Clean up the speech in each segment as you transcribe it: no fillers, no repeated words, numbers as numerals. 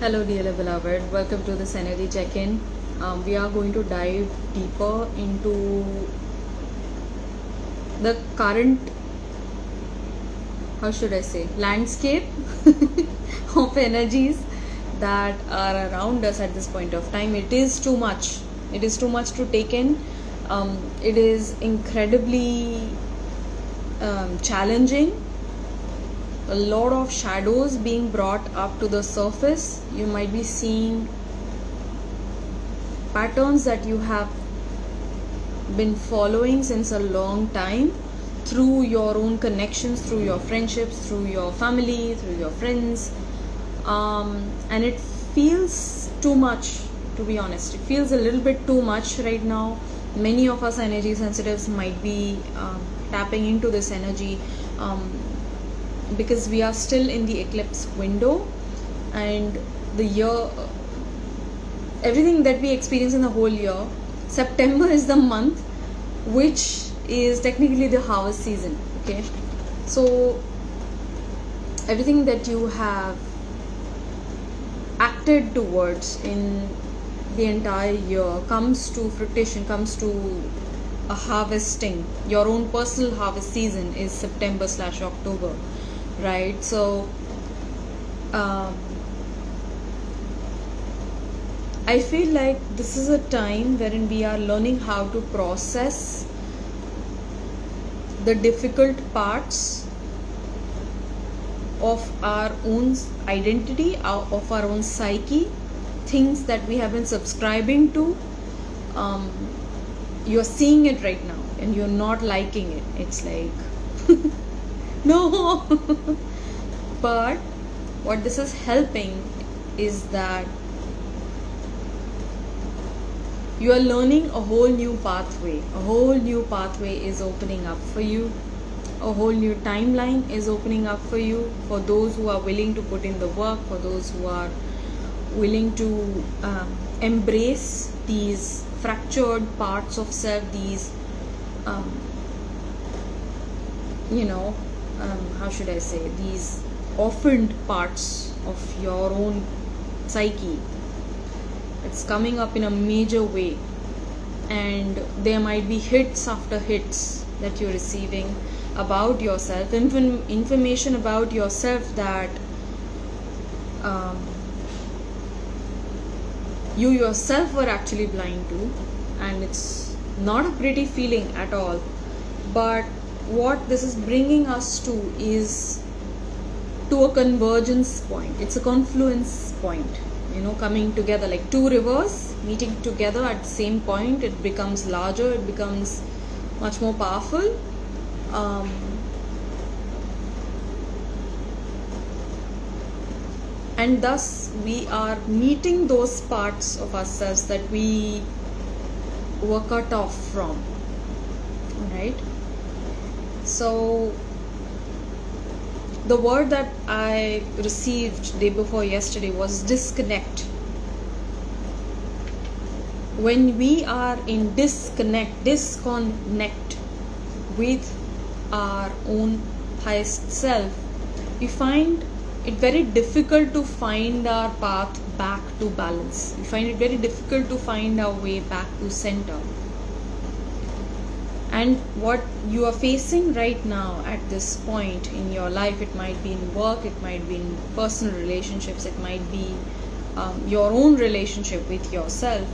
Hello, dearly beloved. Welcome to this energy check-in. We are going to dive deeper into the current, how should I say, landscape of energies that are around us at this point of time. It is too much. It is too much to take in. It is incredibly challenging. A lot of shadows being brought up to the surface. You might be seeing patterns that you have been following since a long time through your own connections, through your friendships, through your family, through your friends, and it feels too much, to be honest. It feels a little bit too much right now. Many of us energy sensitives might be tapping into this energy because we are still in the eclipse window, and the year, everything that we experience in the whole year, September is the month which is technically the harvest season. Okay, so everything that you have acted towards in the entire year comes to fruition, comes to a harvesting. Your own personal harvest season is September/October, right? So I feel like this is a time wherein we are learning how to process the difficult parts of our own identity, of our own psyche, things that we have been subscribing to. You're seeing it right now and you're not liking it. It's like, no. But what this is helping is that you are learning a whole new pathway. A whole new pathway is opening up for you. A whole new timeline is opening up for you, for those who are willing to put in the work, for those who are willing to embrace these fractured parts of self, these how should I say, these orphaned parts of your own psyche. It's coming up in a major way, and there might be hits after hits that you're receiving about yourself, information about yourself that you yourself were actually blind to, and it's not a pretty feeling at all. But what this is bringing us to is to a convergence point. It's a confluence point, coming together like two rivers meeting together at the same point. It becomes larger, it becomes much more powerful. And thus we are meeting those parts of ourselves that we were cut off from, right? So the word that I received day before yesterday was disconnect. When we are in disconnect with our own highest self, we find it very difficult to find our path back to balance. We find it very difficult to find our way back to center. And what you are facing right now at this point in your life, it might be in work, it might be in personal relationships, it might be your own relationship with yourself.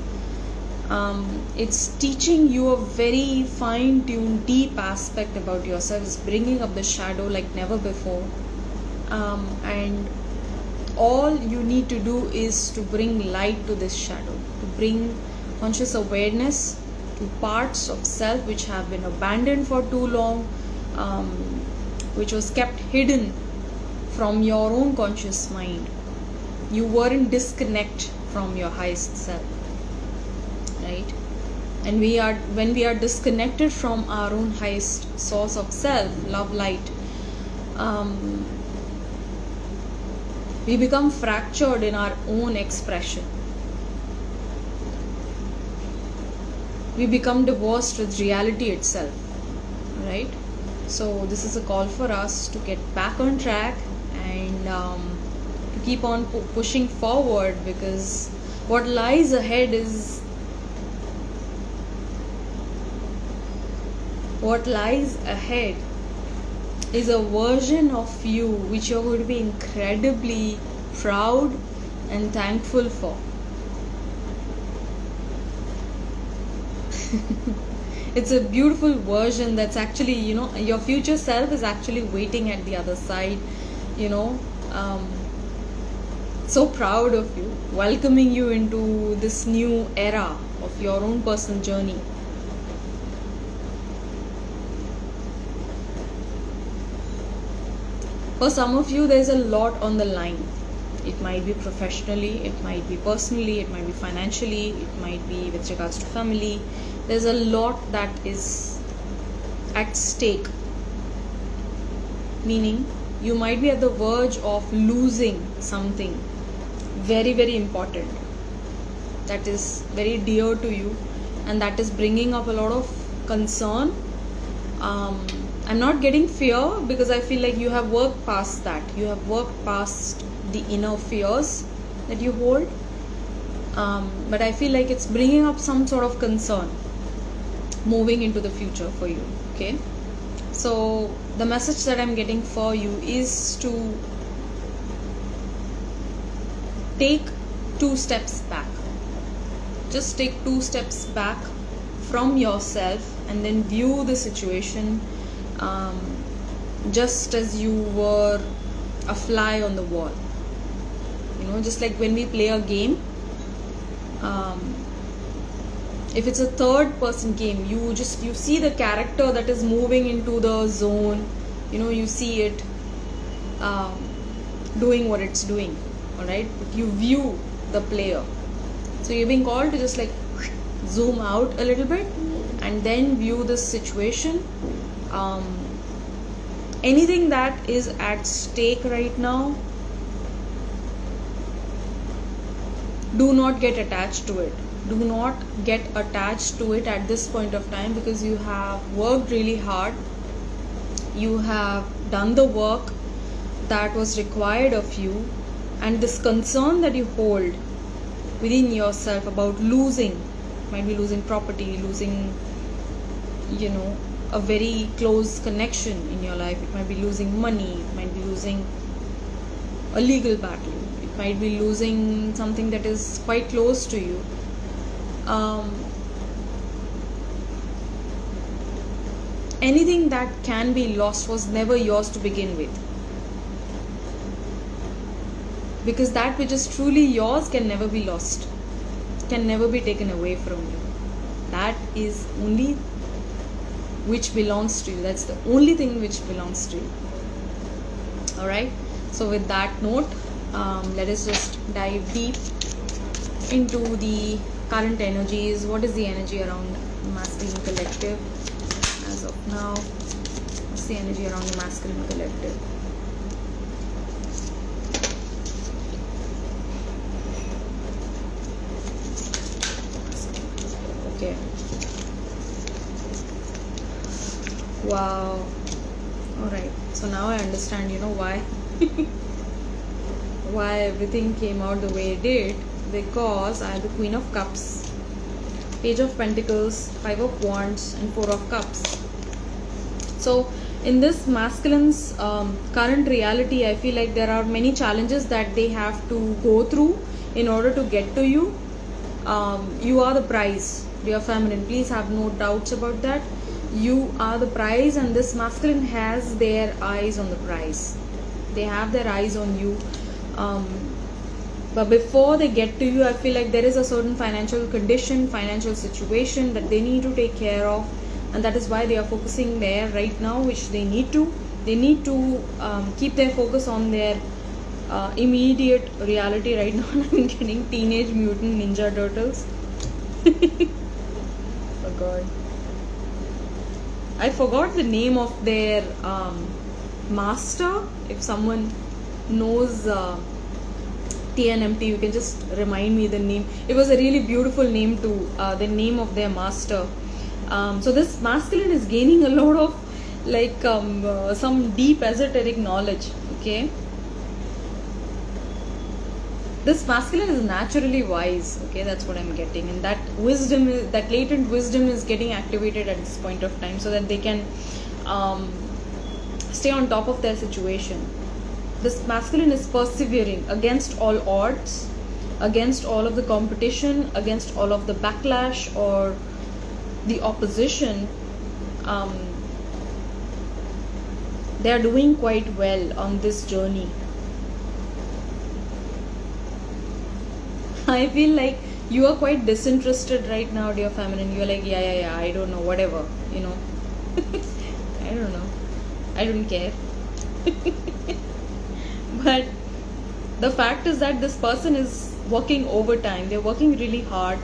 It's teaching you a very fine-tuned, deep aspect about yourself. It's bringing up the shadow like never before. And all you need to do is to bring light to this shadow, to bring conscious awareness to parts of self which have been abandoned for too long, which was kept hidden from your own conscious mind. You were in disconnect from your highest self, right? And when we are disconnected from our own highest source of self, love, light, we become fractured in our own expression. We become divorced with reality itself, right? So this is a call for us to get back on track and to keep on pushing forward, because what lies ahead is a version of you which you're going to be incredibly proud and thankful for. It's a beautiful version that's actually, your future self is actually waiting at the other side, so proud of you, welcoming you into this new era of your own personal journey. For some of you, there's a lot on the line. It might be professionally, it might be personally, it might be financially, it might be with regards to family. There's a lot that is at stake. Meaning, you might be at the verge of losing something very, very important that is very dear to you, and that is bringing up a lot of concern. I'm not getting fear, because I feel like you have worked past that. You have worked past the inner fears that you hold. But I feel like it's bringing up some sort of concern moving into the future for you. Okay? So the message that I'm getting for you is to take 2 steps back. Just take 2 steps back from yourself and then view the situation just as you were a fly on the wall. Just like when we play a game, if it's a third person game, you see the character that is moving into the zone, you see it doing what it's doing, alright, but you view the player. So you're being called to just like zoom out a little bit and then view this situation. Anything that is at stake right now, do not get attached to it. Do not get attached to it at this point of time, because you have worked really hard. You have done the work that was required of you, and this concern that you hold within yourself about losing, might be losing property, losing, a very close connection in your life. It might be losing money, it might be losing a legal battle, it might be losing something that is quite close to you. Anything that can be lost was never yours to begin with, because that which is truly yours can never be lost, can never be taken away from you. That is only which belongs to you. That's the only thing which belongs to you. Alright, so with that note, let us just dive deep into the current energies. What is the energy around the masculine collective as of now? What's the energy around the masculine collective? Okay. Wow. Alright. So now I understand, why why everything came out the way it did. Because I have the Queen of Cups, Page of Pentacles, 5 of Wands, and 4 of Cups. So in this masculine's current reality, I feel like there are many challenges that they have to go through in order to get to you. You are the prize, dear feminine. Please have no doubts about that. You are the prize, and this masculine has their eyes on the prize. They have their eyes on you. But before they get to you, I feel like there is a certain financial condition, financial situation that they need to take care of, and that is why they are focusing there right now, which they need to. They need to keep their focus on their immediate reality right now. I'm getting Teenage Mutant Ninja Turtles. Oh God. I forgot the name of their master. If someone knows TNMT, you can just remind me the name. It was a really beautiful name too, the name of their master. So this masculine is gaining a lot of like some deep esoteric knowledge. Okay. this masculine is naturally wise. Okay, that's what I'm getting, and that wisdom is, that latent wisdom is getting activated at this point of time, so that they can stay on top of their situation. This masculine is persevering against all odds, against all of the competition, against all of the backlash or the opposition. They are doing quite well on this journey. I feel like you are quite disinterested right now, dear feminine. You're like, yeah, I don't know, whatever, you know. I don't know. I don't care. But the fact is that this person is working overtime. They're working really hard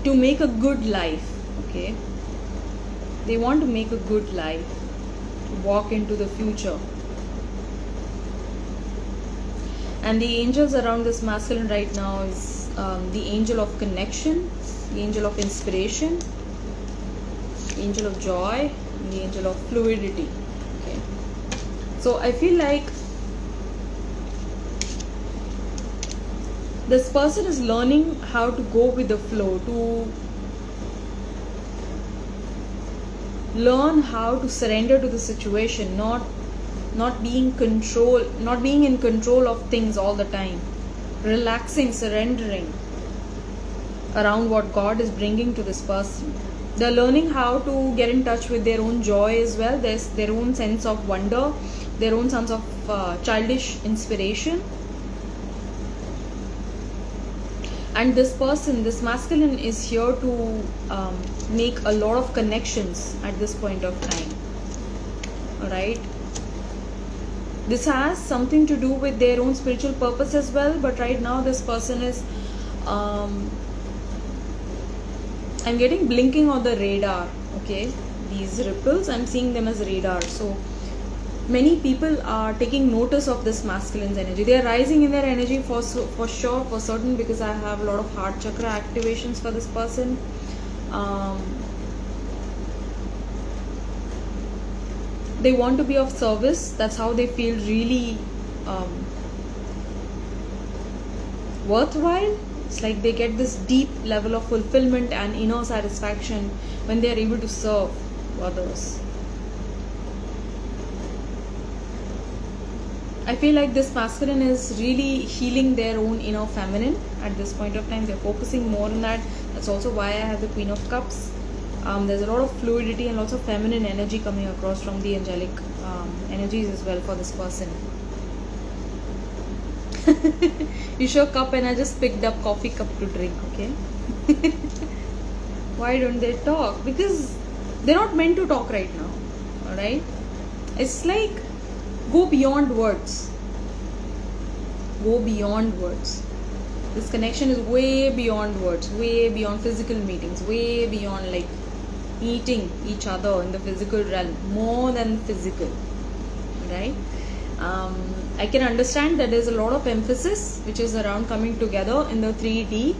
to make a good life. Okay, they want to make a good life, to walk into the future. And the angels around this masculine right now is the angel of connection, the angel of inspiration, the angel of joy, and the angel of fluidity. Okay, so I feel like this person is learning how to go with the flow, to learn how to surrender to the situation, not being in control of things all the time, relaxing, surrendering around what God is bringing to this person. They're learning how to get in touch with their own joy as well. There's their own sense of wonder, their own sense of childish inspiration. And this person, this masculine, is here to make a lot of connections at this point of time. Alright, this has something to do with their own spiritual purpose as well, but right now this person is I'm getting blinking on the radar. Okay, these ripples, I'm seeing them as radar. So many people are taking notice of this masculine's energy. They are rising in their energy for sure, for certain, because I have a lot of heart chakra activations for this person. They want to be of service. That's how they feel really worthwhile. It's like they get this deep level of fulfillment and inner satisfaction when they are able to serve others. I feel like this masculine is really healing their own inner feminine at this point of time. They're focusing more on that. That's also why I have the Queen of Cups. There's a lot of fluidity and lots of feminine energy coming across from the angelic energies as well for this person. You show cup and I just picked up coffee cup to drink. Okay. Why don't they talk? Because they're not meant to talk right now. Alright, it's like go beyond words. Go beyond words. This connection is way beyond words, way beyond physical meetings, way beyond like meeting each other in the physical realm, more than physical. Right? I can understand that there's a lot of emphasis which is around coming together in the 3D,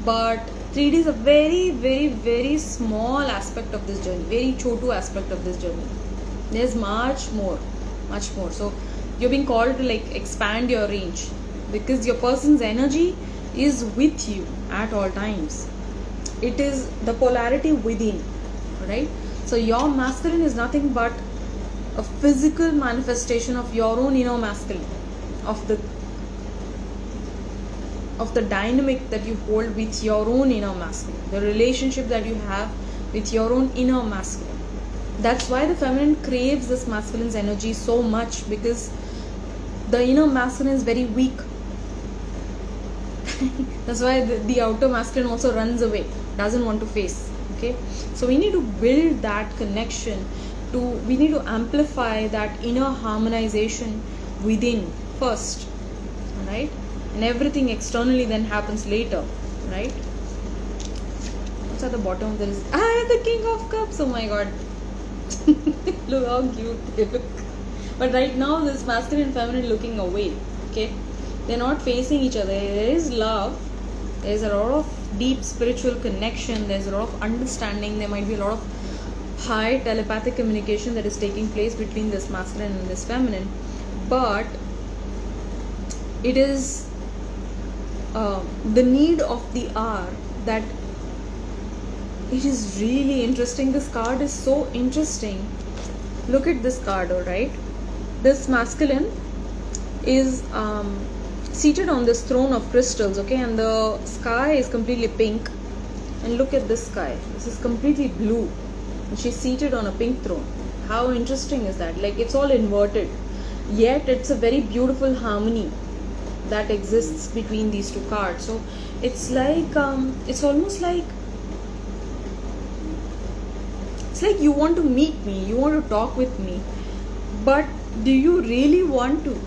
but 3D is a very, very, very small aspect of this journey, very chotu aspect of this journey. There's much more. So you're being called to like expand your range, because your person's energy is with you at all times. It is the polarity within, right? So your masculine is nothing but a physical manifestation of your own inner masculine, of the dynamic that you hold with your own inner masculine, the relationship that you have with your own inner masculine. That's why the feminine craves this masculine's energy so much, because the inner masculine is very weak. That's why the outer masculine also runs away, doesn't want to face. Okay, so we need to build that connection. We need to amplify that inner harmonization within first, right? And everything externally then happens later, right? What's at the bottom of the list? The King of Cups. Oh my God. Look how cute they look. But right now this masculine and feminine looking away. Okay, they're not facing each other. There is love, there's a lot of deep spiritual connection, there's a lot of understanding, there might be a lot of high telepathic communication that is taking place between this masculine and this feminine, but it is the need of the hour that it is really interesting. This card is so interesting. Look at this card, alright? This masculine is seated on this throne of crystals, okay? And the sky is completely pink. And look at this sky. This is completely blue. And she's seated on a pink throne. How interesting is that? Like, it's all inverted. Yet, it's a very beautiful harmony that exists between these two cards. So, it's like, it's almost like, it's like you want to meet me, you want to talk with me, but do you really want to?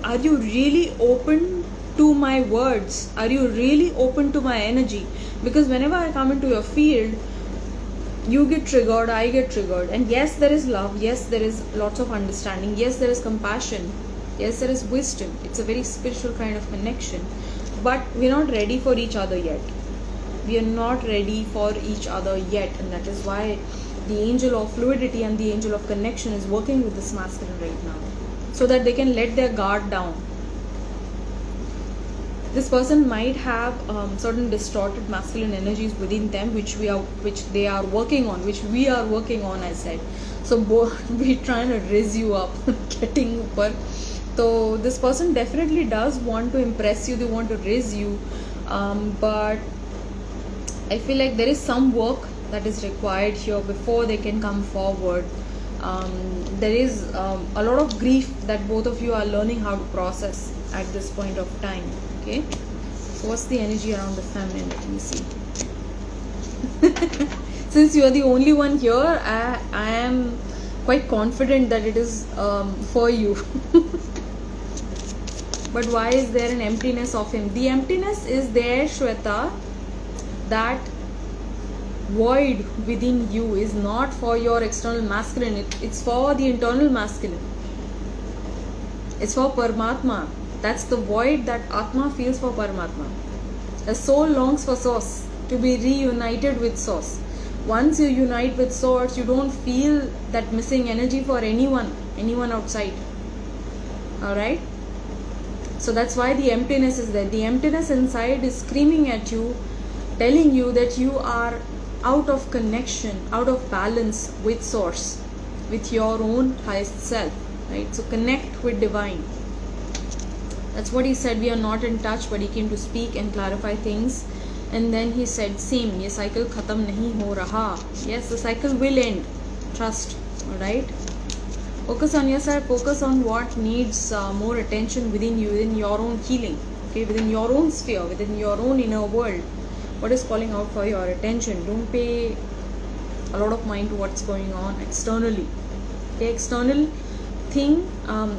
Are you really open to my words? Are you really open to my energy? Because whenever I come into your field, you get triggered, I get triggered. And yes, there is love. Yes, there is lots of understanding. Yes, there is compassion. Yes, there is wisdom. It's a very spiritual kind of connection. But we're not ready for each other yet. We are not ready for each other yet. And that is why the angel of fluidity and the angel of connection is working with this masculine right now, so that they can let their guard down. This person might have certain distorted masculine energies within them, which they are working on, which we are working on, I said. So we're trying to raise you up, getting upper. So this person definitely does want to impress you, they want to raise you, but I feel like there is some work that is required here before they can come forward. There is a lot of grief that both of you are learning how to process at this point of time. Okay, so what's the energy around the feminine? Let me see. Since you are the only one here, I am quite confident that it is for you. But why is there an emptiness of him? The emptiness is there, Shweta. That void within you is not for your external masculine, it's for the internal masculine. It's for Paramatma. That's the void that Atma feels for Paramatma. The soul longs for Source, to be reunited with Source. Once you unite with Source, you don't feel that missing energy for anyone outside. Alright? So that's why the emptiness is there. The emptiness inside is screaming at you, telling you that you are out of connection, out of balance with Source, with your own highest self, right? So connect with Divine. That's what he said. We are not in touch, but he came to speak and clarify things. And then he said, same, ye cycle khatam nahi ho raha. Yes, the cycle will end. Trust, alright? Focus on yourself, focus on what needs more attention within you, within your own healing, okay, within your own sphere, within your own inner world. What is calling out for your attention? Don't pay a lot of mind to what's going on externally. Okay, external thing,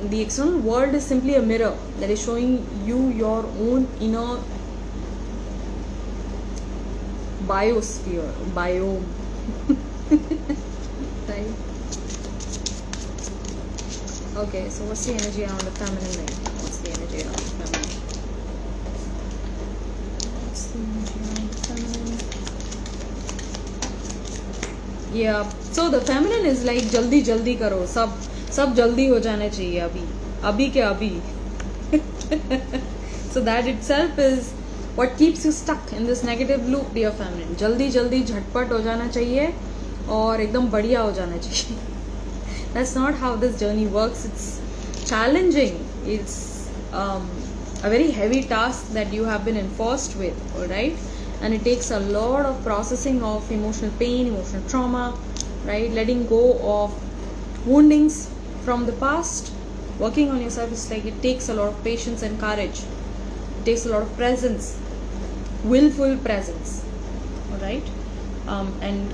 the external world is simply a mirror that is showing you your own inner biosphere, biome. Right? Okay, so what's the energy around the feminine then? What's the energy around the feminine? What's the energy around the feminine? Yeah, so the feminine is like jaldi jaldi karo, सब जल्दी हो जाना चाहिए अभी के अभी. So that itself is what keeps you stuck in this negative loop, dear feminine. जल्दी जल्दी झटपट हो जाना चाहिए और एकदम बढ़िया हो जाना चाहिए. That's not how this journey works. It's challenging. It's a very heavy task that you have been enforced with, alright? And it takes a lot of processing of emotional pain, emotional trauma, right? Letting go of woundings from the past. Working on yourself is like, it takes a lot of patience and courage. It takes a lot of presence, willful presence, alright? And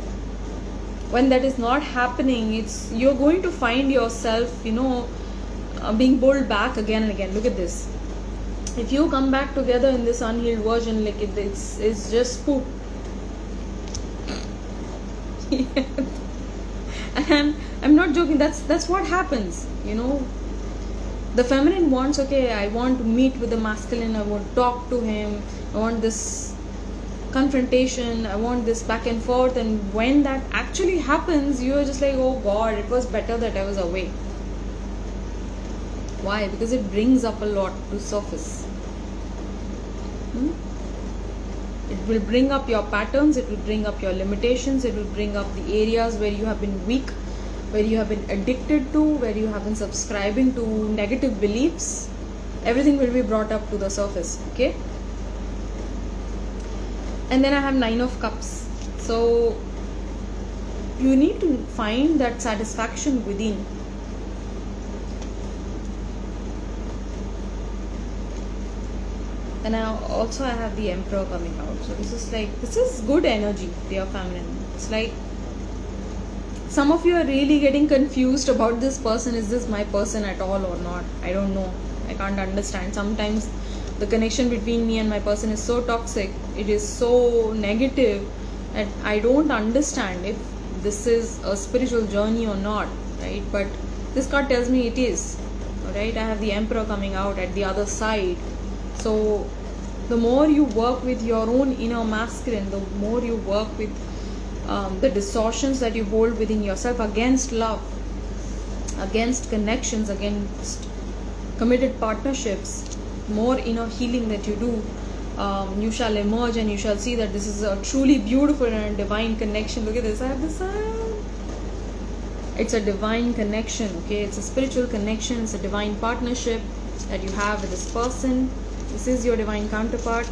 when that is not happening, you're going to find yourself, being pulled back again and again. Look at this. If you come back together in this unhealed version, like it's just poop. And I'm not joking. That's what happens. The feminine wants, okay, I want to meet with the masculine. I want to talk to him. I want this confrontation. I want this back and forth. And when that actually happens, you're just like, oh God, it was better that I was away. Why? Because it brings up a lot to surface. It will bring up your patterns, it will bring up your limitations, it will bring up the areas where you have been weak, where you have been addicted to, where you have been subscribing to negative beliefs. Everything will be brought up to the surface. Okay, and then I have 9 of Cups. So you need to find that satisfaction within. And I have the Emperor coming out. So this is good energy, dear feminine. It's like some of you are really getting confused about this person. Is this my person at all or not? I don't know. I can't understand. Sometimes the connection between me and my person is so toxic, it is so negative, that I don't understand if this is a spiritual journey or not, right? But this card tells me it is. Alright, I have the Emperor coming out at the other side. So the more you work with your own inner masculine, the more you work with the distortions that you hold within yourself against love, against connections, against committed partnerships, more inner healing that you do, you shall emerge and you shall see that this is a truly beautiful and divine connection. Look at this, I have this. It's a divine connection, okay? It's a spiritual connection, it's a divine partnership that you have with this person. This is your divine counterpart.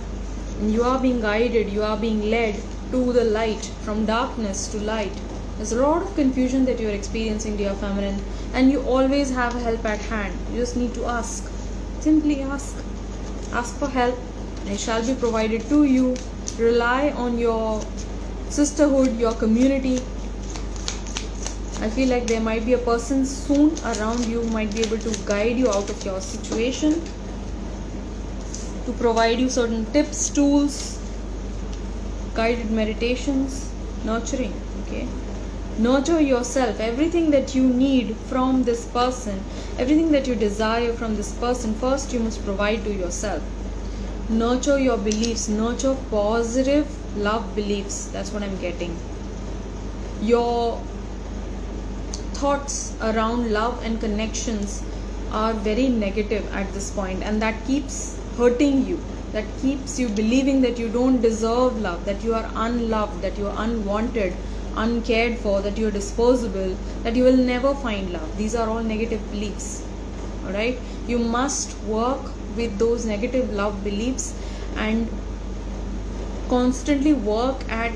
And you are being guided, you are being led to the light, from darkness to light. There's a lot of confusion that you are experiencing, dear feminine, and you always have help at hand. You just need to ask. Simply ask. Ask for help and it shall be provided to you. Rely on your sisterhood, your community. I feel like there might be a person soon around you who might be able to guide you out of your situation, to provide you certain tips, tools, guided meditations, nurturing. Okay, nurture yourself. Everything that you need from this person, everything that you desire from this person, first you must provide to yourself. Nurture your beliefs, nurture positive love beliefs. That's what I'm getting. Your thoughts around love and connections are very negative at this point, and that keeps hurting you, that keeps you believing that you don't deserve love, that you are unloved, that you are unwanted, uncared for, that you are disposable, that you will never find love. These are all negative beliefs. Alright, you must work with those negative love beliefs and constantly work at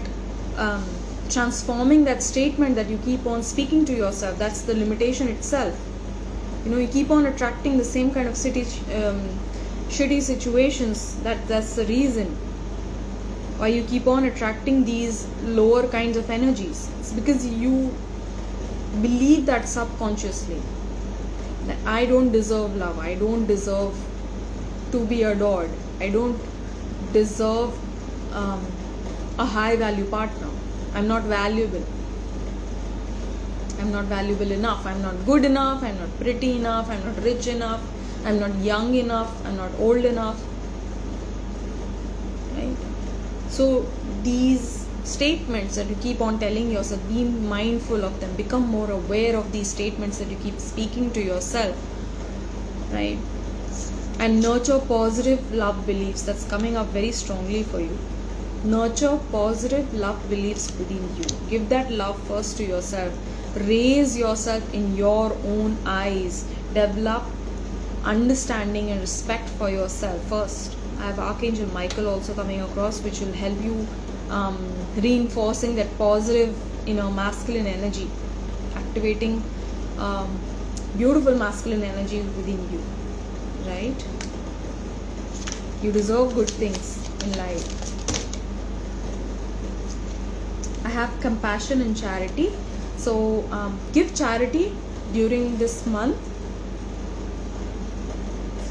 transforming that statement that you keep on speaking to yourself. That's the limitation itself. You keep on attracting the same kind of shitty situations. That's the reason why you keep on attracting these lower kinds of energies. It's because you believe that subconsciously, that I don't deserve love, I don't deserve to be adored, I don't deserve a high value partner, I'm not valuable, I'm not valuable enough, I'm not good enough, I'm not pretty enough, I'm not rich enough, I'm not young enough, I'm not old enough. Right? So these statements that you keep on telling yourself, be mindful of them, become more aware of these statements that you keep speaking to yourself, right? And nurture positive love beliefs. That's coming up very strongly for you. Nurture positive love beliefs within you. Give that love first to yourself. Raise yourself in your own eyes. Develop understanding and respect for yourself first. I have Archangel Michael also coming across, which will help you reinforcing that positive masculine energy, activating beautiful masculine energy within you, right? You deserve good things in life. I have compassion and charity. So give charity during this month.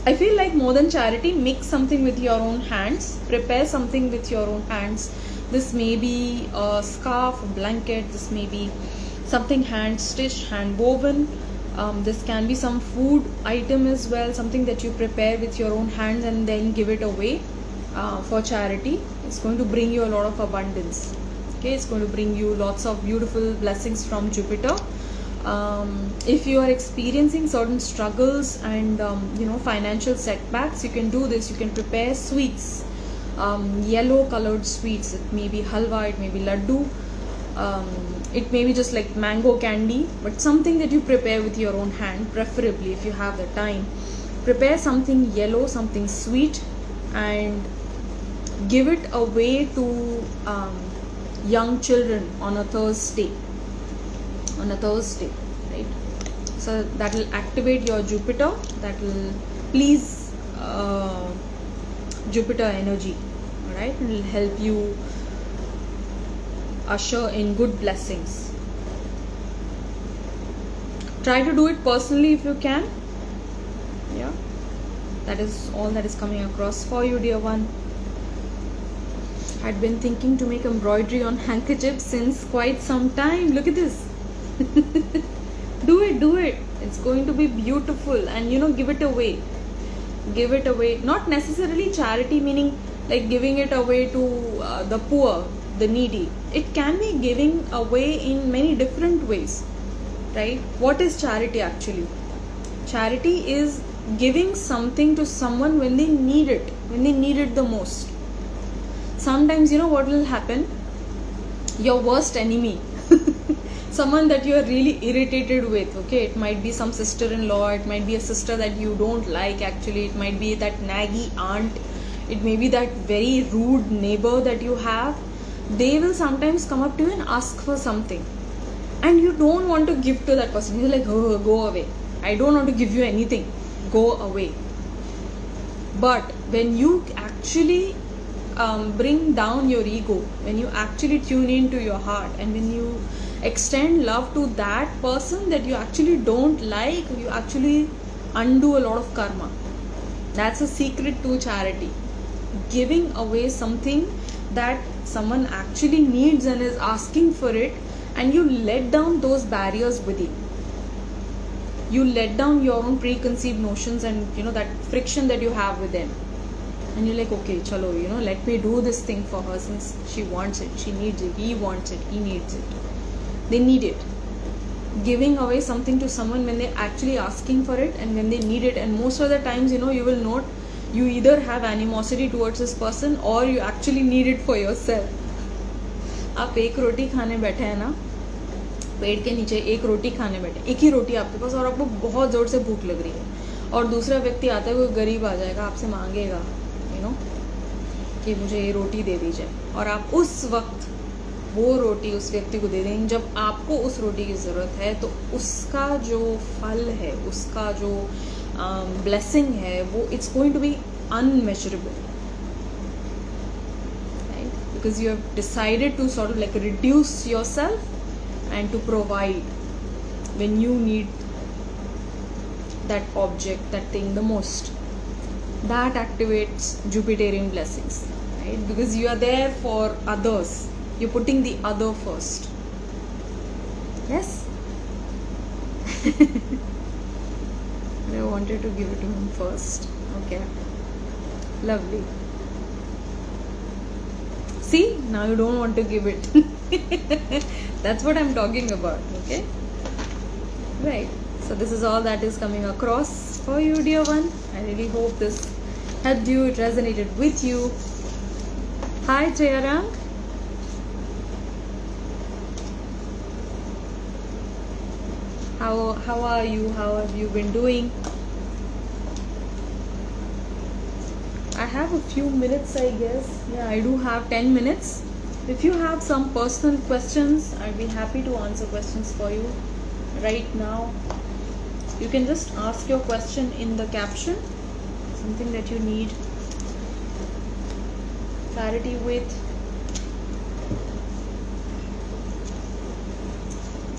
I feel like more than charity, make something with your own hands. Prepare something with your own hands. This may be a scarf, a blanket. This may be something hand stitched, hand woven. This can be some food item as well, something that you prepare with your own hands and then give it away for charity. It's going to bring you a lot of abundance. Okay, it's going to bring you lots of beautiful blessings from Jupiter. If you are experiencing certain struggles and financial setbacks, you can do this. You can prepare sweets, yellow colored sweets. It may be halwa, it may be laddu, it may be just like mango candy, but something that you prepare with your own hand, preferably if you have the time. Prepare something yellow, something sweet, and give it away to young children on a Thursday, right? So that will activate your Jupiter, that will please Jupiter energy, alright? It will help you usher in good blessings. Try to do it personally if you can. Yeah, that is all that is coming across for you, dear one. I'd been thinking to make embroidery on handkerchiefs since quite some time. Look at this. Do it. It's going to be beautiful, and give it away. Not necessarily charity, meaning like giving it away to the poor, the needy. It can be giving away in many different ways, right? What is charity actually? Charity is giving something to someone when they need it the most. Sometimes what will happen, your worst enemy, someone that you are really irritated with, okay, it might be some sister-in-law, it might be a sister that you don't like actually, it might be that naggy aunt, it may be that very rude neighbor that you have. They will sometimes come up to you and ask for something, and you don't want to give to that person. You're like, oh, go away, I don't want to give you anything, go away. But when you actually bring down your ego, when you actually tune into your heart, and when you extend love to that person that you actually don't like, you actually undo a lot of karma. That's a secret to charity. Giving away something that someone actually needs and is asking for it, and you let down those barriers within. You let down your own preconceived notions and that friction that you have with them. And you're like, okay, chalo, let me do this thing for her since she wants it, she needs it, he wants it, he needs it. They need it. Giving away something to someone when they're actually asking for it and when they need it. And most of the times, you will note, you either have animosity towards this person or you actually need it for yourself. आप एक रोटी खाने बैठे हैं ना, पेड़ के नीचे एक रोटी खाने बैठे, एक ही रोटी आपके पास, और आपको बहुत ज़ोर से भूख लग रही है, और दूसरा व्यक्ति आता है, कोई गरीब आ जाएगा, आपसे मांगेगा कि मुझे ये रोटी दे दीजिए, और आप उस वक्त वो रोटी उस व्यक्ति को दे देंगे जब आपको उस रोटी की ज़रूरत है, तो उसका जो फल है, उसका जो ब्लेसिंग है, वो it's going to be unmeasurable, right? Because you have decided to sort of like reduce yourself and to provide when you need that object, that thing the most. That activates Jupiterian blessings, right? Because you are there for others, you're putting the other first. Yes. I wanted to give it to him first. Okay, lovely. See, now you don't want to give it. That's what I'm talking about, okay? Right. So this is all that is coming across for you, dear one. I really hope this helped you, it resonated with you. Hi, Jayarang. How are you? How have you been doing? I have a few minutes, I guess. Yeah, I do have 10 minutes. If you have some personal questions, I'd be happy to answer questions for you right now. You can just ask your question in the caption, something that you need clarity with.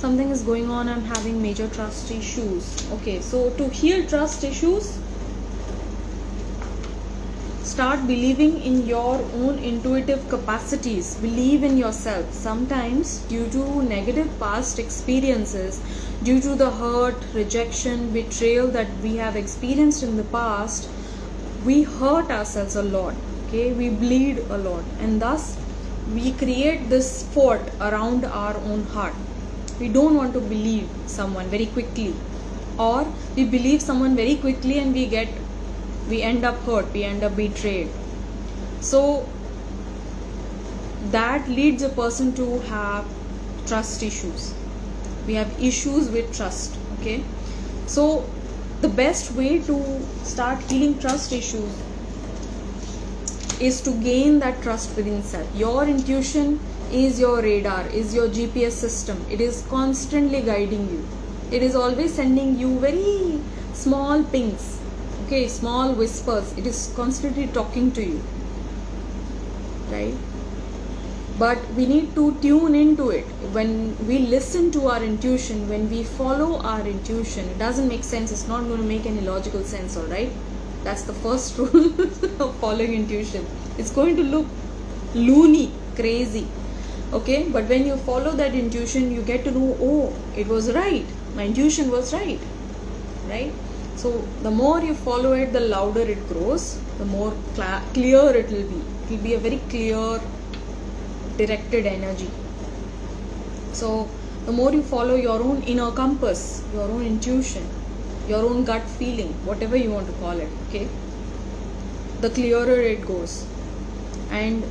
Something is going on, I'm having major trust issues. Okay, so to heal trust issues, start believing in your own intuitive capacities. Believe in yourself. Sometimes, due to negative past experiences, due to the hurt, rejection, betrayal that we have experienced in the past, we hurt ourselves a lot. Okay, we bleed a lot, and thus we create this fort around our own heart. We don't want to believe someone very quickly, or we believe someone very quickly and we end up hurt, we end up betrayed. So that leads a person to have trust issues. We have issues with trust. Okay, so the best way to start healing trust issues is to gain that trust within self. Your intuition is your radar, is your GPS system. It is constantly guiding you. It is always sending you very small pings, okay, small whispers. It is constantly talking to you, right? But we need to tune into it. When we listen to our intuition, when we follow our intuition, it doesn't make sense. It's not going to make any logical sense, all right? That's the first rule of following intuition. It's going to look loony, crazy, okay? But when you follow that intuition, you get to know, oh, it was right. My intuition was right? So the more you follow it, the louder it grows, the more clear it will be. It will be a very clear, directed energy. So the more you follow your own inner compass, your own intuition, your own gut feeling, whatever you want to call it, okay, the clearer it goes. And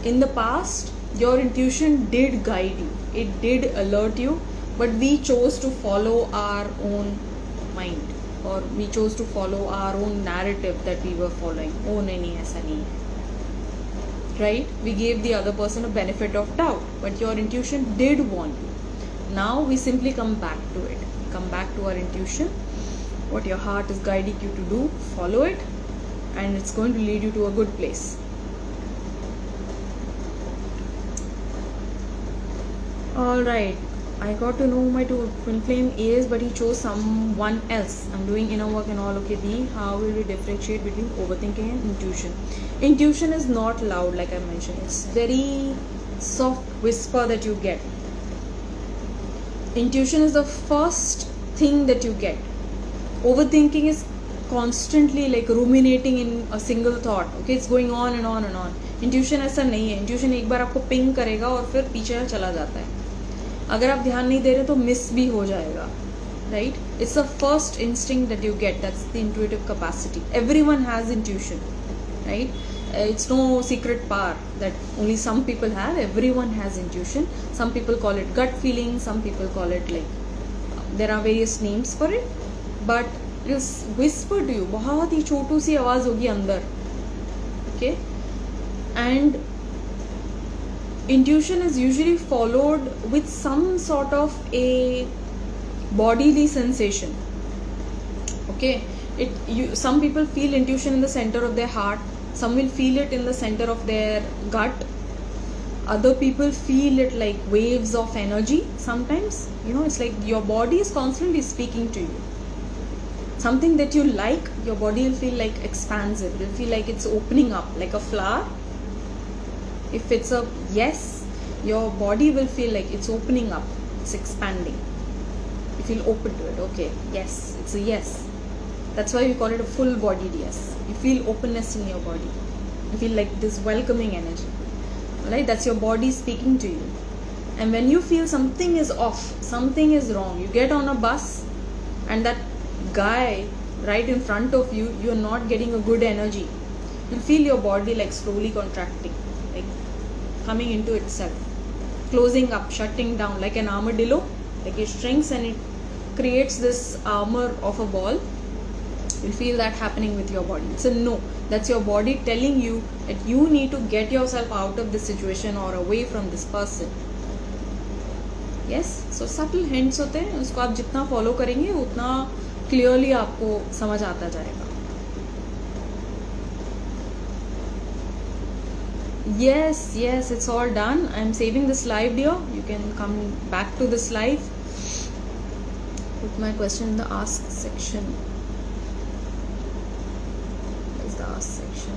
in the past, your intuition did guide you, it did alert you, but we chose to follow our own mind, or we chose to follow our own narrative that we were following. Oh, nahi, aisa nahi hai. Right? We gave the other person a benefit of doubt, but your intuition did warn you. Now we simply come back to it. Come back to our intuition. What your heart is guiding you to do, follow it, and it's going to lead you to a good place. Alright, I got to know my twin flame is, but he chose someone else. I'm doing inner work and all. Okay, D, how will we differentiate between overthinking and intuition? Intuition is not loud, like I mentioned. It's very soft whisper that you get. Intuition is the first thing that you get. Overthinking is constantly like ruminating in a single thought. Okay, it's going on and on and on. Intuition ऐसा नहीं है. Intuition एक बार आपको ping करेगा और फिर पीछे चला जाता है. अगर आप ध्यान नहीं दे रहे तो मिस भी हो जाएगा, right? It's the first instinct that you get. That's the intuitive capacity. Everyone has intuition, right? It's no secret power that only some people have. Everyone has intuition. Some people call it gut feeling. Some people call it like there are various names for it. But it is whispered to you. बहुत ही छोटू सी आवाज होगी अंदर, okay? And intuition is usually followed with some sort of a bodily sensation. Okay, some people feel intuition in the center of their heart. Some will feel it in the center of their gut. Other people feel it like waves of energy. Sometimes, it's like your body is constantly speaking to you. Something that you like, your body will feel like expansive. It will feel like it's opening up, like a flower. If it's a yes, your body will feel like it's opening up, it's expanding. You feel open to it. Okay, yes, it's a yes. That's why we call it a full bodied yes. You feel openness in your body. You feel like this welcoming energy. Alright, that's your body speaking to you. And when you feel something is off, something is wrong, you get on a bus and that guy right in front of you, you're not getting a good energy. You'll feel your body like slowly contracting, like coming into itself, closing up, shutting down, like an armadillo. Like it shrinks and it creates this armor of a ball. You'll feel that happening with your body. It's a no. That's your body telling you that you need to get yourself out of this situation or away from this person. Yes, so subtle hints होते हैं, उसको आप जितना follow करेंगे उतना clearly आपको समझ आता जाएगा. Yes, it's all done. I'm saving this live, dear. You can come back to this live. Put my question in the ask section. Where's the ask section?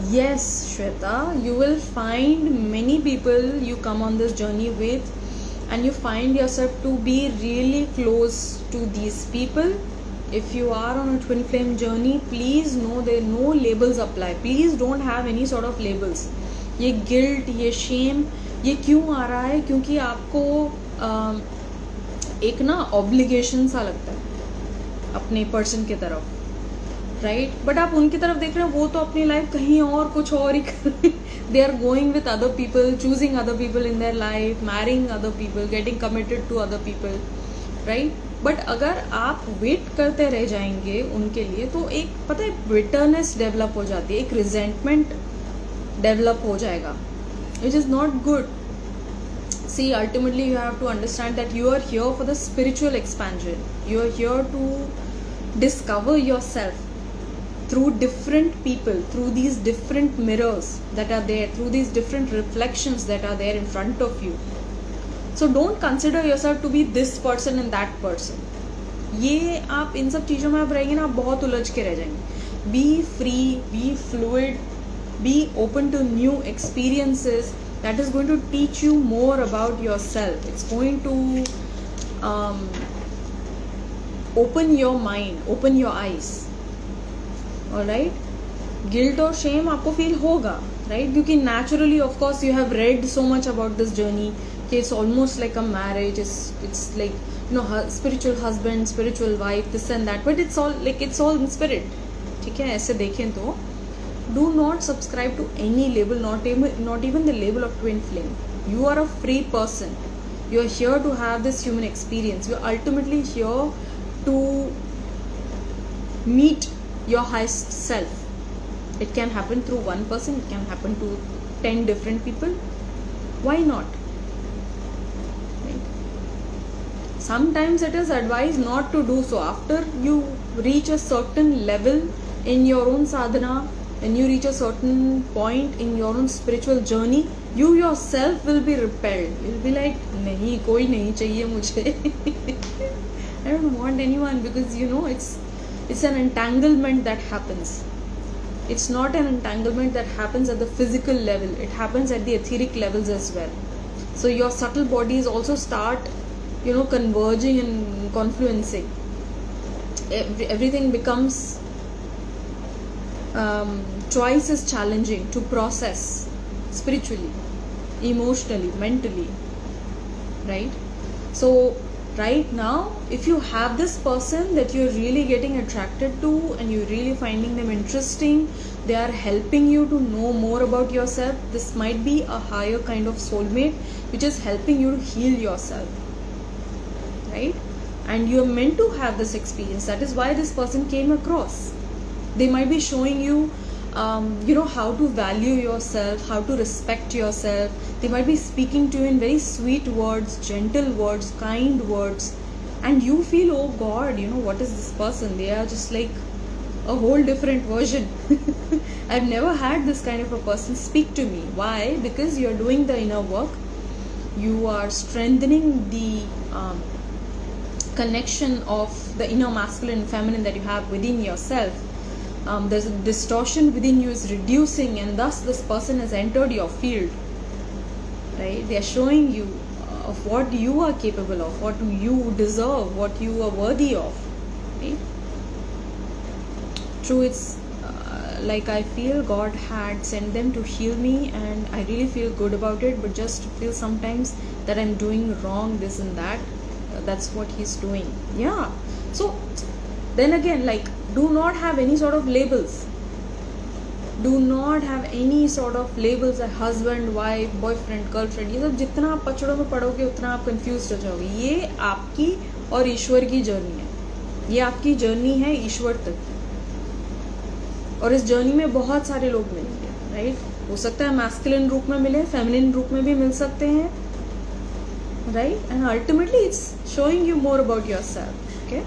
Yes, Shweta, you will find many people you come on this journey with, and you find yourself to be really close to these people if you are on a twin flame journey, please know there no labels apply. Please don't have any sort of labels. ये guilt, ये shame, ये क्यों आ रहा है? क्योंकि आपको एक ना obligation सा लगता है अपने person की तरफ, राइट? बट आप उनकी तरफ देख रहे हैं, वो तो अपनी लाइफ कहीं और कुछ और ही कर रहे हैं. They are going with other people, choosing other people in their life, marrying other people, getting committed to other people, right? But अगर आप वेट करते रह जाएंगे उनके लिए, तो एक पता है बिटरनेस डेवलप हो जाती है, एक रिजेंटमेंट डेवलप हो जाएगा, which is not good. See, ultimately you have to understand that you are here for the spiritual expansion. You are here to discover yourself through different people, through these different mirrors that are there, through these different reflections that are there in front of you. So don't consider yourself to be this person and that person. ये आप इन सब चीज़ों में आप रहेंगे ना, आप बहुत उलझ के रह जाएंगे. Be free, be fluid, be open to new experiences. That is going to teach you more about yourself. It's going to open your mind, open your eyes. Alright? Guilt or shame आपको feel होगा, right? क्योंकि naturally, of course, you have read so much about this journey. It's almost like a marriage. It's like, you know, spiritual husband, spiritual wife, this and that. But it's all in spirit. ठीक है, ऐसे देखें तो. Do not subscribe to any label, not even the label of twin flame. You are a free person. You are here to have this human experience. You are ultimately here to meet your highest self. It can happen through one person, it can happen to 10 different people. Why not? Right? Sometimes it is advised not to do so. After you reach a certain level in your own sadhana, when you reach a certain point in your own spiritual journey, you yourself will be repelled. You'll be like, nahi, koi nahi chahiye mujhe. I don't want anyone, because you know it's an entanglement that happens. It's not an entanglement that happens at the physical level. It happens at the etheric levels as well. So your subtle bodies also start, you know, converging and confluencing. Everything becomes twice as challenging to process spiritually, emotionally, mentally, right? So right now, if you have this person that you're really getting attracted to and you're really finding them interesting, they are helping you to know more about yourself, this might be a higher kind of soulmate which is helping you to heal yourself, right? And you're meant to have this experience. That is why this person came across. They might be showing you, you know, how to value yourself, how to respect yourself. They might be speaking to you in very sweet words, gentle words, kind words, and you feel, oh God, you know, what is this person? They are just like a whole different version. I've never had this kind of a person speak to me. Why? Because you're doing the inner work. You are strengthening the connection of the inner masculine and feminine that you have within yourself. There's a distortion within you is reducing, and thus this person has entered your field, right? They are showing you of what you are capable of, what you deserve, what you are worthy of, right? True, it's like I feel God had sent them to heal me, and I really feel good about it, but just feel sometimes that I'm doing wrong, this and that. That's what He's doing. Yeah. So then again, like, do not have any sort of labels. Do not have any sort of labels like husband, wife, boyfriend, girlfriend. ये सब जितना आप पचड़ों में पढ़ोगे उतना आप confuse हो जाओगे. ये आपकी और ईश्वर की जर्नी है. ये आपकी जर्नी है ईश्वर तक, और इस जर्नी में बहुत सारे लोग मिलेंगे, राइट? हो सकता है मैस्कुलिन रूप में मिले, फेमिनिन रूप में भी मिल सकते हैं, right? And ultimately it's showing you more about yourself. Okay.